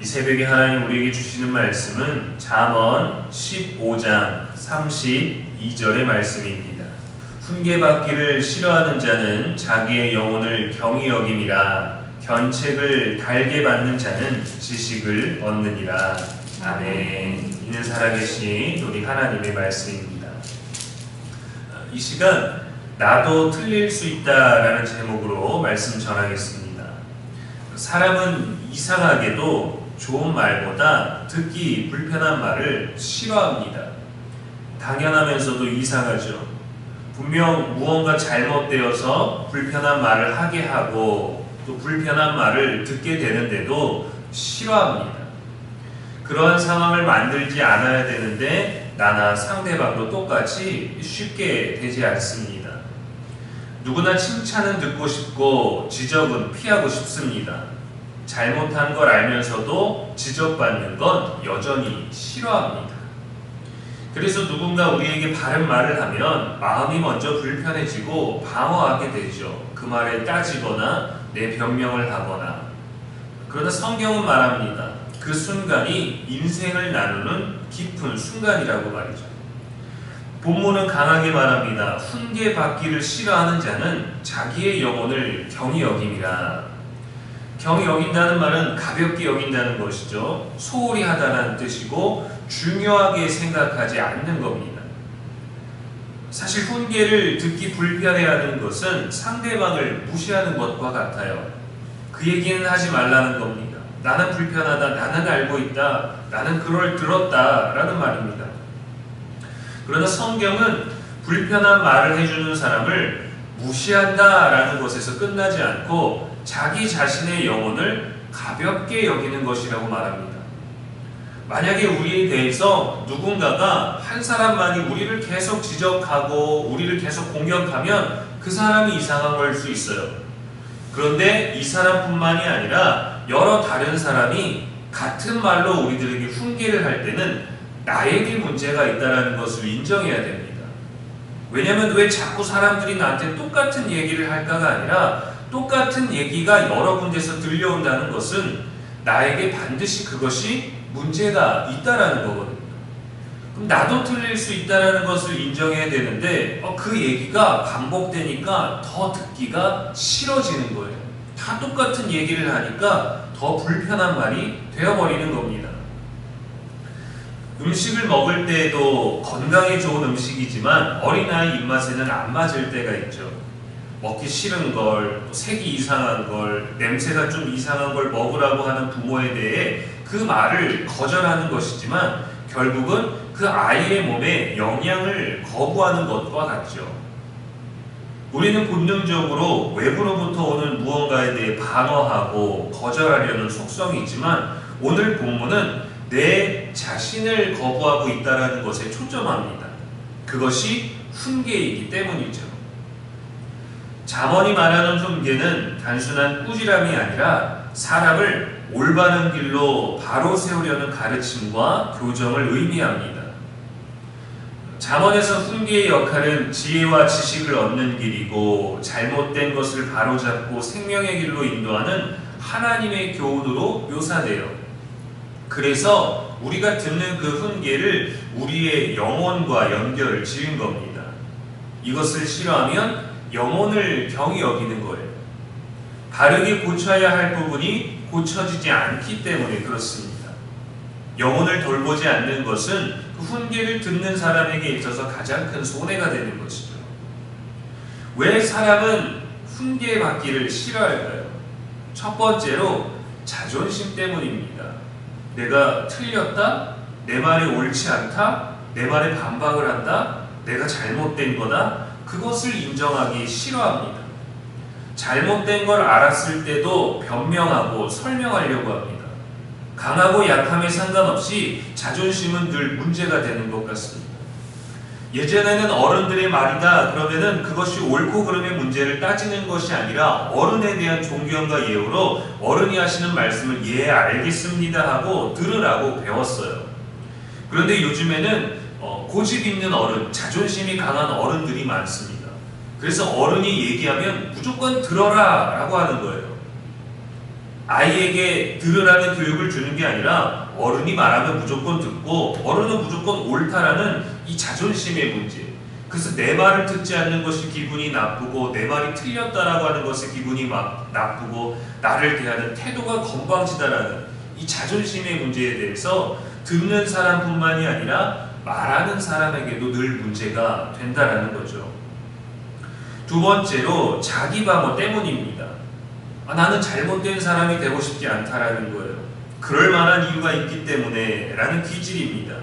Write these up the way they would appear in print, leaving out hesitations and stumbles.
이 새벽에 하나님 우리에게 주시는 말씀은 잠언 15장 32절의 말씀입니다. 훈계받기를 싫어하는 자는 자기의 영혼을 경히 여김이라. 견책을 달게 받는 자는 지식을 얻느니라. 아멘. 이는 살아계신 우리 하나님의 말씀입니다. 이 시간 나도 틀릴 수 있다라는 제목으로 말씀 전하겠습니다. 사람은 이상하게도 좋은 말보다 듣기 불편한 말을 싫어합니다. 당연하면서도 이상하죠. 분명 무언가 잘못되어서 불편한 말을 하게 하고 또 불편한 말을 듣게 되는데도 싫어합니다. 그러한 상황을 만들지 않아야 되는데 나나 상대방도 똑같이 쉽게 되지 않습니다. 누구나 칭찬은 듣고 싶고 지적은 피하고 싶습니다. 잘못한 걸 알면서도 지적받는 건 여전히 싫어합니다. 그래서 누군가 우리에게 바른 말을 하면 마음이 먼저 불편해지고 방어하게 되죠. 그 말에 따지거나 내 변명을 하거나. 그러나 성경은 말합니다. 그 순간이 인생을 나누는 깊은 순간이라고 말이죠. 본문은 강하게 말합니다. 훈계받기를 싫어하는 자는 자기의 영혼을 경히 여김이라. 경히 여긴다는 말은 가볍게 여긴다는 것이죠. 소홀히 하다는 뜻이고 중요하게 생각하지 않는 겁니다. 사실 훈계를 듣기 불편해하는 것은 상대방을 무시하는 것과 같아요. 그 얘기는 하지 말라는 겁니다. 나는 불편하다, 나는 알고 있다, 나는 그걸 들었다 라는 말입니다. 그러나 성경은 불편한 말을 해주는 사람을 무시한다 라는 것에서 끝나지 않고 자기 자신의 영혼을 가볍게 여기는 것이라고 말합니다. 만약에 우리에 대해서 누군가가 한 사람만이 우리를 계속 지적하고 우리를 계속 공격하면 그 사람이 이상한 걸 수 있어요. 그런데 이 사람뿐만이 아니라 여러 다른 사람이 같은 말로 우리들에게 훈계를 할 때는 나에게 문제가 있다는 것을 인정해야 됩니다. 왜냐하면 왜 자꾸 사람들이 나한테 똑같은 얘기를 할까가 아니라 똑같은 얘기가 여러 군데서 들려온다는 것은 나에게 반드시 그것이 문제가 있다라는 거거든요. 그럼 나도 틀릴 수 있다라는 것을 인정해야 되는데 그 얘기가 반복되니까 더 듣기가 싫어지는 거예요. 다 똑같은 얘기를 하니까 더 불편한 말이 되어버리는 겁니다. 음식을 먹을 때에도 건강에 좋은 음식이지만 어린아이 입맛에는 안 맞을 때가 있죠. 먹기 싫은 걸, 또 색이 이상한 걸, 냄새가 좀 이상한 걸 먹으라고 하는 부모에 대해 그 말을 거절하는 것이지만 결국은 그 아이의 몸에 영향을 거부하는 것과 같죠. 우리는 본능적으로 외부로부터 오는 무언가에 대해 방어하고 거절하려는 속성이 있지만 오늘 본문은 내 자신을 거부하고 있다는 것에 초점합니다. 그것이 훈계이기 때문이죠. 잠언이 말하는 훈계는 단순한 꾸지람이 아니라 사람을 올바른 길로 바로 세우려는 가르침과 교정을 의미합니다. 잠언에서 훈계의 역할은 지혜와 지식을 얻는 길이고 잘못된 것을 바로잡고 생명의 길로 인도하는 하나님의 교훈으로 묘사돼요. 그래서 우리가 듣는 그 훈계를 우리의 영혼과 연결을 지은 겁니다. 이것을 싫어하면 영혼을 경히 여기는 거예요. 바르게 고쳐야 할 부분이 고쳐지지 않기 때문에 그렇습니다. 영혼을 돌보지 않는 것은 그 훈계를 듣는 사람에게 있어서 가장 큰 손해가 되는 것이죠. 왜 사람은 훈계받기를 싫어할까요? 첫 번째로 자존심 때문입니다. 내가 틀렸다? 내 말이 옳지 않다? 내 말에 반박을 한다? 내가 잘못된 거다? 그것을 인정하기 싫어합니다. 잘못된 걸 알았을 때도 변명하고 설명하려고 합니다. 강하고 약함에 상관없이 자존심은 늘 문제가 되는 것 같습니다. 예전에는 어른들의 말이다 그러면은 그것이 옳고 그름의 문제를 따지는 것이 아니라 어른에 대한 존경과 예우로 어른이 하시는 말씀을 예 알겠습니다 하고 들으라고 배웠어요. 그런데 요즘에는 고집 있는 어른, 자존심이 강한 어른들이 많습니다. 그래서 어른이 얘기하면 무조건 들어라 라고 하는 거예요. 아이에게 들으라는 교육을 주는 게 아니라 어른이 말하면 무조건 듣고 어른은 무조건 옳다라는 이 자존심의 문제. 그래서 내 말을 듣지 않는 것이 기분이 나쁘고 내 말이 틀렸다라고 하는 것에 기분이 막 나쁘고 나를 대하는 태도가 건방지다라는 이 자존심의 문제에 대해서 듣는 사람뿐만이 아니라 말하는 사람에게도 늘 문제가 된다라는 거죠. 두 번째로 자기 방어 때문입니다. 나는 잘못된 사람이 되고 싶지 않다라는 거예요. 그럴 만한 이유가 있기 때문에 라는 기질입니다.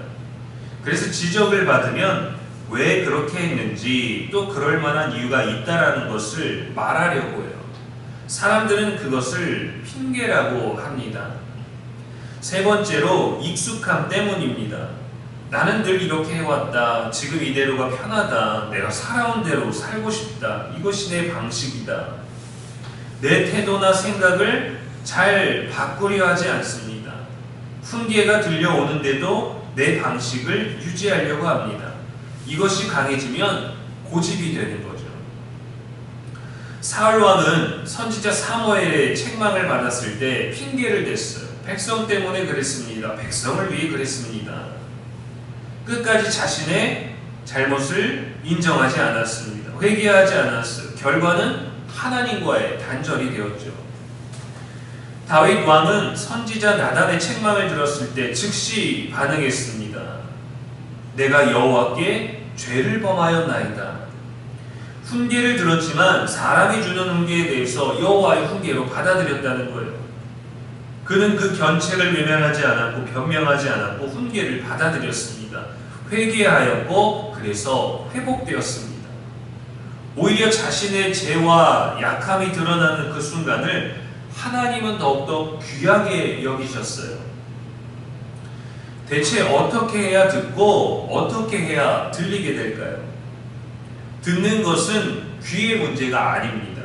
그래서 지적을 받으면 왜 그렇게 했는지 또 그럴 만한 이유가 있다라는 것을 말하려고 해요. 사람들은 그것을 핑계라고 합니다. 세 번째로 익숙함 때문입니다. 나는 늘 이렇게 해왔다. 지금 이대로가 편하다. 내가 살아온 대로 살고 싶다. 이것이 내 방식이다. 내 태도나 생각을 잘 바꾸려 하지 않습니다. 훈계가 들려오는데도 내 방식을 유지하려고 합니다. 이것이 강해지면 고집이 되는 거죠. 사울 왕은 선지자 사무엘의 책망을 받았을 때 핑계를 댔어요. 백성 때문에 그랬습니다. 백성을 위해 그랬습니다. 끝까지 자신의 잘못을 인정하지 않았습니다. 회개하지 않았어요. 결과는 하나님과의 단절이 되었죠. 다윗 왕은 선지자 나단의 책망을 들었을 때 즉시 반응했습니다. 내가 여호와께 죄를 범하였나이다. 훈계를 들었지만 사람이 주는 훈계에 대해서 여호와의 훈계로 받아들였다는 거예요. 그는 그 견책을 외면하지 않았고 변명하지 않았고 훈계를 받아들였습니다. 회개하였고 그래서 회복되었습니다. 오히려 자신의 죄와 약함이 드러나는 그 순간을 하나님은 더욱더 귀하게 여기셨어요. 대체 어떻게 해야 듣고 어떻게 해야 들리게 될까요? 듣는 것은 귀의 문제가 아닙니다.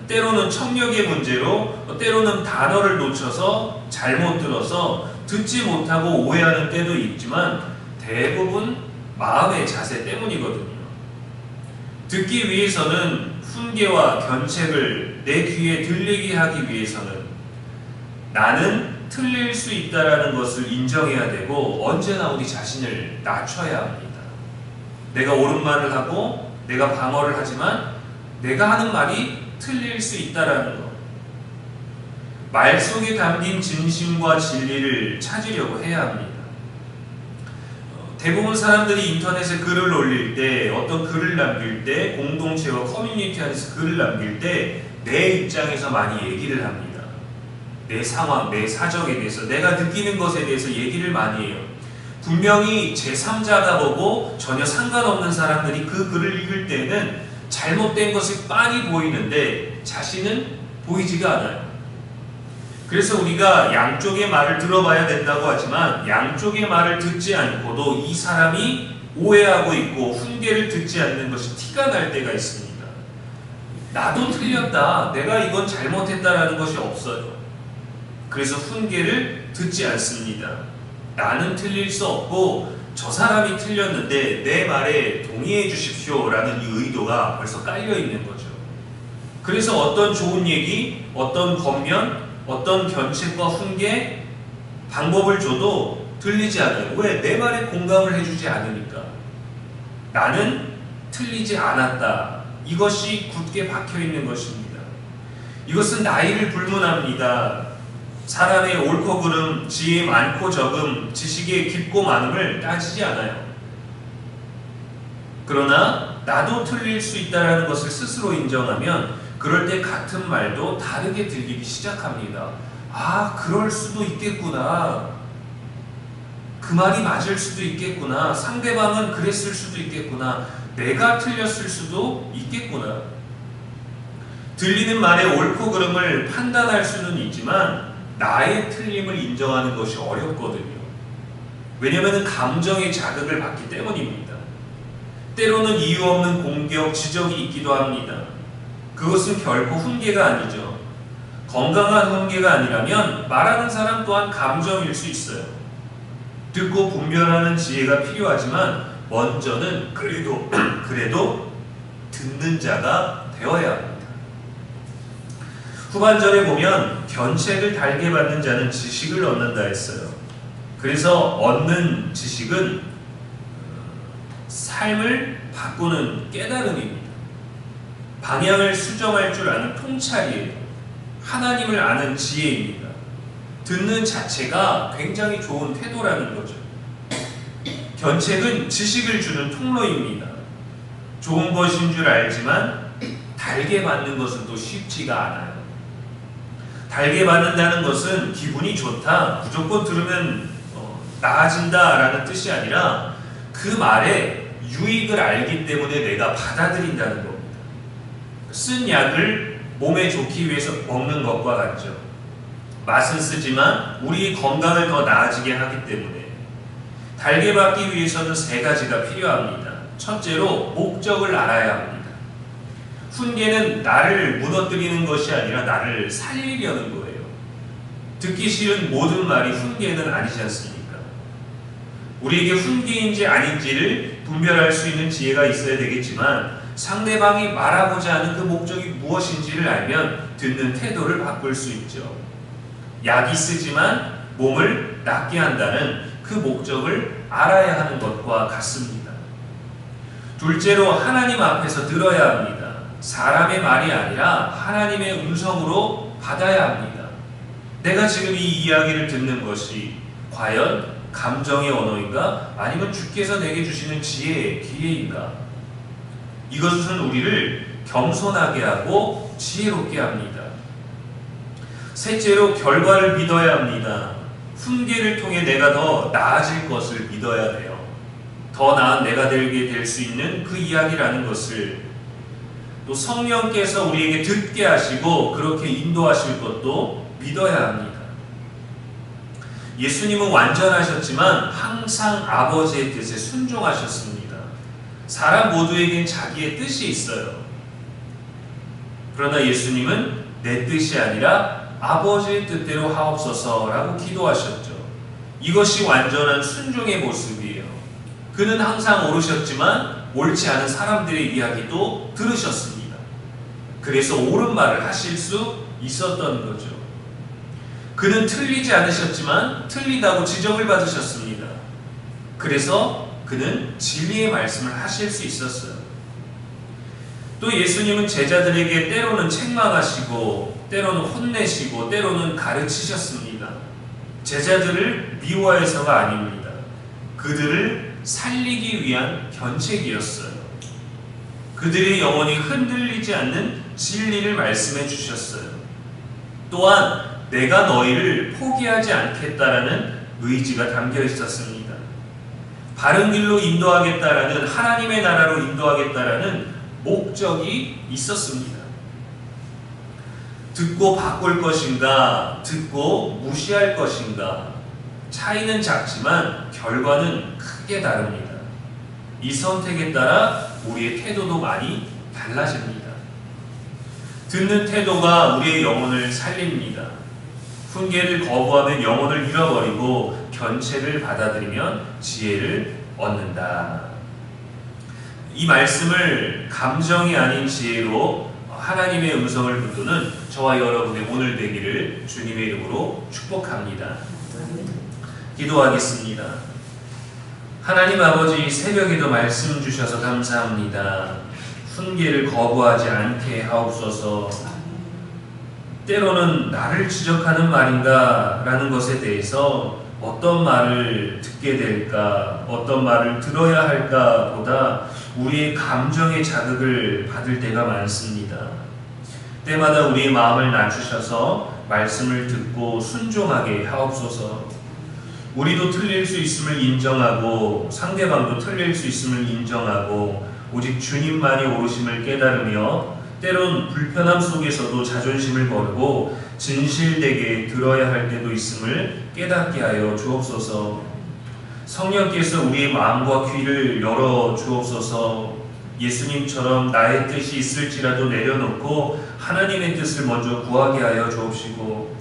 때로는 청력의 문제로 때로는 단어를 놓쳐서 잘못 들어서 듣지 못하고 오해하는 때도 있지만 대부분 마음의 자세 때문이거든요. 듣기 위해서는 훈계와 견책을 내 귀에 들리게 하기 위해서는 나는 틀릴 수 있다라는 것을 인정해야 되고 언제나 우리 자신을 낮춰야 합니다. 내가 옳은 말을 하고 내가 방어를 하지만 내가 하는 말이 틀릴 수 있다라는 것. 말 속에 담긴 진심과 진리를 찾으려고 해야 합니다. 대부분 사람들이 인터넷에 글을 올릴 때 어떤 글을 남길 때 공동체와 커뮤니티 안에서 글을 남길 때 내 입장에서 많이 얘기를 합니다. 내 상황, 내 사정에 대해서 내가 느끼는 것에 대해서 얘기를 많이 해요. 분명히 제3자가 보고 전혀 상관없는 사람들이 그 글을 읽을 때는 잘못된 것이 빤히 보이는데 자신은 보이지가 않아요. 그래서 우리가 양쪽의 말을 들어봐야 된다고 하지만 양쪽의 말을 듣지 않고도 이 사람이 오해하고 있고 훈계를 듣지 않는 것이 티가 날 때가 있습니다. 나도 틀렸다. 내가 이건 잘못했다라는 것이 없어요. 그래서 훈계를 듣지 않습니다. 나는 틀릴 수 없고 저 사람이 틀렸는데 내 말에 동의해 주십시오 라는 이 의도가 벌써 깔려 있는 거죠. 그래서 어떤 좋은 얘기, 어떤 권면, 어떤 견책과 훈계, 방법을 줘도 들리지 않아요. 왜? 내 말에 공감을 해주지 않으니까. 나는 틀리지 않았다. 이것이 굳게 박혀 있는 것입니다. 이것은 나이를 불문합니다. 사람의 옳고 그름, 지혜 많고 적음, 지식의 깊고 많음을 따지지 않아요. 그러나 나도 틀릴 수 있다는 것을 스스로 인정하면 그럴 때 같은 말도 다르게 들리기 시작합니다. 아, 그럴 수도 있겠구나. 그 말이 맞을 수도 있겠구나. 상대방은 그랬을 수도 있겠구나. 내가 틀렸을 수도 있겠구나. 들리는 말의 옳고 그름을 판단할 수는 있지만 나의 틀림을 인정하는 것이 어렵거든요. 왜냐하면 감정의 자극을 받기 때문입니다. 때로는 이유 없는 공격, 지적이 있기도 합니다. 그것은 결코 훈계가 아니죠. 건강한 훈계가 아니라면 말하는 사람 또한 감정일 수 있어요. 듣고 분별하는 지혜가 필요하지만 먼저는 그래도 듣는 자가 되어야 합니다. 후반절에 보면 견책을 달게 받는 자는 지식을 얻는다 했어요. 그래서 얻는 지식은 삶을 바꾸는 깨달음입니다. 방향을 수정할 줄 아는 통찰이에요. 하나님을 아는 지혜입니다. 듣는 자체가 굉장히 좋은 태도라는 거죠. 견책은 지식을 주는 통로입니다. 좋은 것인 줄 알지만 달게 받는 것은 또 쉽지가 않아요. 달게 받는다는 것은 기분이 좋다, 무조건 들으면 나아진다라는 뜻이 아니라 그 말에 유익을 알기 때문에 내가 받아들인다는 겁니다. 쓴 약을 몸에 좋기 위해서 먹는 것과 같죠. 맛은 쓰지만 우리의 건강을 더 나아지게 하기 때문에 달게 받기 위해서는 세 가지가 필요합니다. 첫째로 목적을 알아야 합니다. 훈계는 나를 무너뜨리는 것이 아니라 나를 살리려는 거예요. 듣기 싫은 모든 말이 훈계는 아니지 않습니까? 우리에게 훈계인지 아닌지를 분별할 수 있는 지혜가 있어야 되겠지만 상대방이 말하고자 하는 그 목적이 무엇인지를 알면 듣는 태도를 바꿀 수 있죠. 약이 쓰지만 몸을 낫게 한다는 그 목적을 알아야 하는 것과 같습니다. 둘째로 하나님 앞에서 들어야 합니다. 사람의 말이 아니라 하나님의 음성으로 받아야 합니다. 내가 지금 이 이야기를 듣는 것이 과연 감정의 언어인가? 아니면 주께서 내게 주시는 지혜의 기회인가? 이것은 우리를 겸손하게 하고 지혜롭게 합니다. 셋째로 결과를 믿어야 합니다. 훈계를 통해 내가 더 나아질 것을 믿어야 돼요. 더 나은 내가 되게 될 수 있는 그 이야기라는 것을, 또 성령께서 우리에게 듣게 하시고 그렇게 인도하실 것도 믿어야 합니다. 예수님은 완전하셨지만 항상 아버지의 뜻에 순종하셨습니다. 사람 모두에겐 자기의 뜻이 있어요. 그러나 예수님은 내 뜻이 아니라 아버지의 뜻대로 하옵소서라고 기도하셨죠. 이것이 완전한 순종의 모습이에요. 그는 항상 옳으셨지만 옳지 않은 사람들의 이야기도 들으셨습니다. 그래서 옳은 말을 하실 수 있었던 거죠. 그는 틀리지 않으셨지만 틀리다고 지적을 받으셨습니다. 그래서 그는 진리의 말씀을 하실 수 있었어요. 또 예수님은 제자들에게 때로는 책망하시고 때로는 혼내시고 때로는 가르치셨습니다. 제자들을 미워해서가 아닙니다. 그들을 살리기 위한 견책이었어요. 그들의 영혼이 흔들리지 않는 진리를 말씀해 주셨어요. 또한 내가 너희를 포기하지 않겠다라는 의지가 담겨 있었습니다. 바른 길로 인도하겠다라는, 하나님의 나라로 인도하겠다라는 목적이 있었습니다. 듣고 바꿀 것인가, 듣고 무시할 것인가, 차이는 작지만 결과는 크게 다릅니다. 이 선택에 따라 우리의 태도도 많이 달라집니다. 듣는 태도가 우리의 영혼을 살립니다. 훈계를 거부하면 영혼을 잃어버리고 견책을 받아들이면 지혜를 얻는다. 이 말씀을 감정이 아닌 지혜로 하나님의 음성을 듣는 저와 여러분의 오늘 되기를 주님의 이름으로 축복합니다. 기도하겠습니다. 하나님 아버지, 새벽에도 말씀 주셔서 감사합니다. 훈계를 거부하지 않게 하옵소서. 때로는 나를 지적하는 말인가 라는 것에 대해서 어떤 말을 듣게 될까, 어떤 말을 들어야 할까 보다 우리의 감정의 자극을 받을 때가 많습니다. 때마다 우리의 마음을 낮추셔서 말씀을 듣고 순종하게 하옵소서. 우리도 틀릴 수 있음을 인정하고 상대방도 틀릴 수 있음을 인정하고 오직 주님만이 옳으심을 깨달으며 때론 불편함 속에서도 자존심을 거르고 진실되게 들어야 할 때도 있음을 깨닫게 하여 주옵소서. 성령께서 우리의 마음과 귀를 열어 주옵소서. 예수님처럼 나의 뜻이 있을지라도 내려놓고 하나님의 뜻을 먼저 구하게 하여 주옵시고,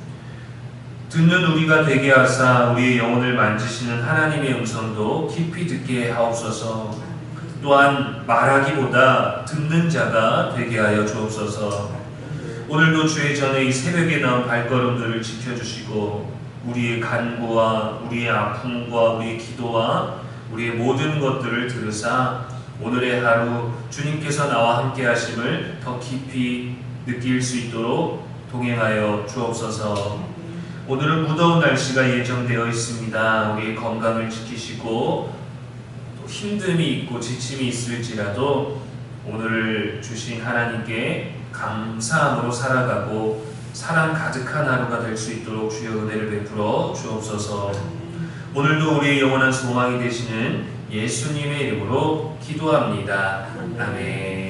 듣는 우리가 되게 하사 우리의 영혼을 만지시는 하나님의 음성도 깊이 듣게 하옵소서. 또한 말하기보다 듣는 자가 되게 하여 주옵소서. 오늘도 주의 전에 이 새벽에 나온 발걸음들을 지켜주시고 우리의 간구와 우리의 아픔과 우리의 기도와 우리의 모든 것들을 들으사 오늘의 하루 주님께서 나와 함께 하심을 더 깊이 느낄 수 있도록 동행하여 주옵소서. 오늘은 무더운 날씨가 예정되어 있습니다. 우리의 건강을 지키시고 또 힘듦이 있고 지침이 있을지라도 오늘 주신 하나님께 감사함으로 살아가고 사랑 가득한 하루가 될 수 있도록 주여 은혜를 베풀어 주옵소서. 오늘도 우리의 영원한 소망이 되시는 예수님의 이름으로 기도합니다. 아멘.